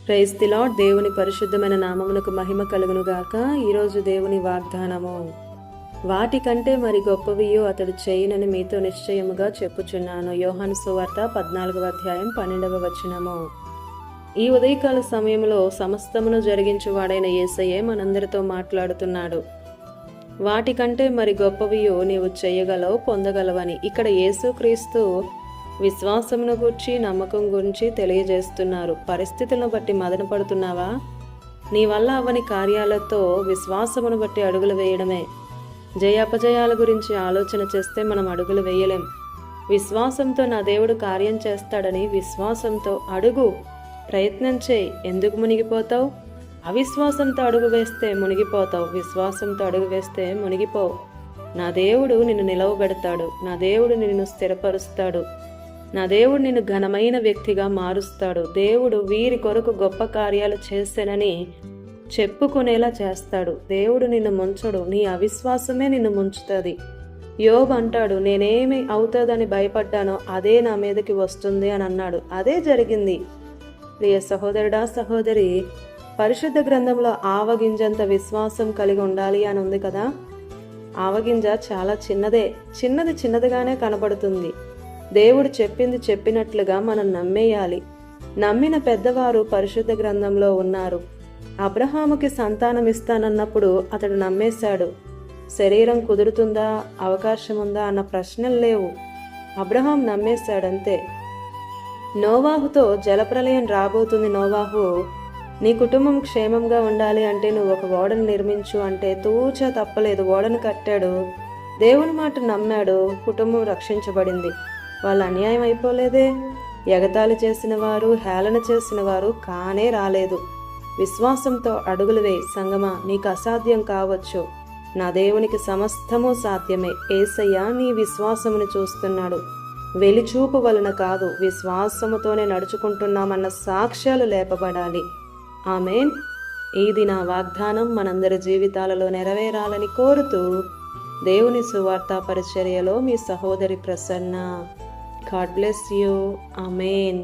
Praise the lord. దేవుని పరిశుద్ధమైన నామమునకు మహిమ కలుగును గాక. ఈరోజు దేవుని వాగ్దానము, వాటికంటే మరి గొప్పవియు అతడు చేయునని మీతో నిశ్చయముగా చెప్పుచున్నాను. యోహాను సువార్త 14వ అధ్యాయం 12వ వచనము. ఈ ఉదయకాల సమయంలో సమస్తమును జరిగించువాడైన యేసయ్యే మనందరితో మాట్లాడుతున్నాడు. వాటికంటే మరి గొప్పవియు నీవు చేయగలవు, పొందగలవని. ఇక్కడ యేసుక్రీస్తు విశ్వాసమును గురించి, నమ్మకం గురించి తెలియజేస్తున్నారు. పరిస్థితులను బట్టి మదన పడుతున్నావా? నీ వల్ల అవని కార్యాలతో విశ్వాసమును బట్టి అడుగులు వేయడమే. జయాపజయాల గురించి ఆలోచన చేస్తే మనం అడుగులు వేయలేం. విశ్వాసంతో నా దేవుడు కార్యం చేస్తాడని విశ్వాసంతో అడుగు, ప్రయత్నం చేయి. ఎందుకు మునిగిపోతావు? అవిశ్వాసంతో అడుగు వేస్తే మునిగిపోతావు. విశ్వాసంతో అడుగు వేస్తే మునిగిపోవు. నా దేవుడు నిన్ను నిలవబెడతాడు. నా దేవుడు నిన్ను స్థిరపరుస్తాడు. నా దేవుడు నిన్ను ఘనమైన వ్యక్తిగా మారుస్తాడు. దేవుడు వీరి కొరకు గొప్ప కార్యాలు చేశానని చెప్పుకునేలా చేస్తాడు. దేవుడు నిన్ను ముంచడు, నీ అవిశ్వాసమే నిన్ను ముంచుతుంది. యోబు అంటాడు, నేనేమి అవుతుందని భయపడ్డానో అదే నా మీదకి వస్తుంది అని అన్నాడు. అదే జరిగింది. ప్రియ సహోదరుడా, సహోదరి, పరిశుద్ధ గ్రంథంలో ఆవగింజంత విశ్వాసం కలిగి ఉండాలి అని ఉంది కదా. ఆవగింజ చాలా చిన్నదే, చిన్నదిగానే కనబడుతుంది. దేవుడు చెప్పింది చెప్పినట్లుగా మనం నమ్మేయాలి. నమ్మిన పెద్దవారు పరిశుద్ధ గ్రంథంలో ఉన్నారు. అబ్రహాముకి సంతానం ఇస్తానన్నప్పుడు అతడు నమ్మేశాడు. శరీరం కుదురుతుందా, అవకాశం ఉందా అన్న ప్రశ్నలు లేవు. అబ్రహాం నమ్మేశాడంతే. నోవాహుతో జలప్రలయం రాబోతుంది. నోవాహు, నీ కుటుంబం క్షేమంగా ఉండాలి అంటే నువ్వు ఒక ఓడను నిర్మించు అంటే తూచా తప్పలేదు. ఓడను కట్టాడు. దేవుని మాట నమ్మాడు. కుటుంబం రక్షించబడింది. వాళ్ళు అన్యాయం అయిపోలేదే. ఎగతాళి చేసిన వారు, హేళన చేసిన వారు కానే రాలేదు. విశ్వాసంతో అడుగులు వేయి. సంగమా, నీకు అసాధ్యం కావచ్చు, నా దేవునికి సమస్తము సాధ్యమే. యేసయ్య నీ విశ్వాసమును చూస్తున్నాడు. వెలిచూపు వలన కాదు, విశ్వాసముతోనే నడుచుకుంటున్నామన్న సాక్ష్యాలు లేపబడాలి. ఆమేన్. ఇది నా వాగ్దానం మనందరి జీవితాలలో నెరవేరాలని కోరుతూ దేవుని సువార్త పరిచర్యలో మీ సహోదరి Prasanna. God bless you. Amen.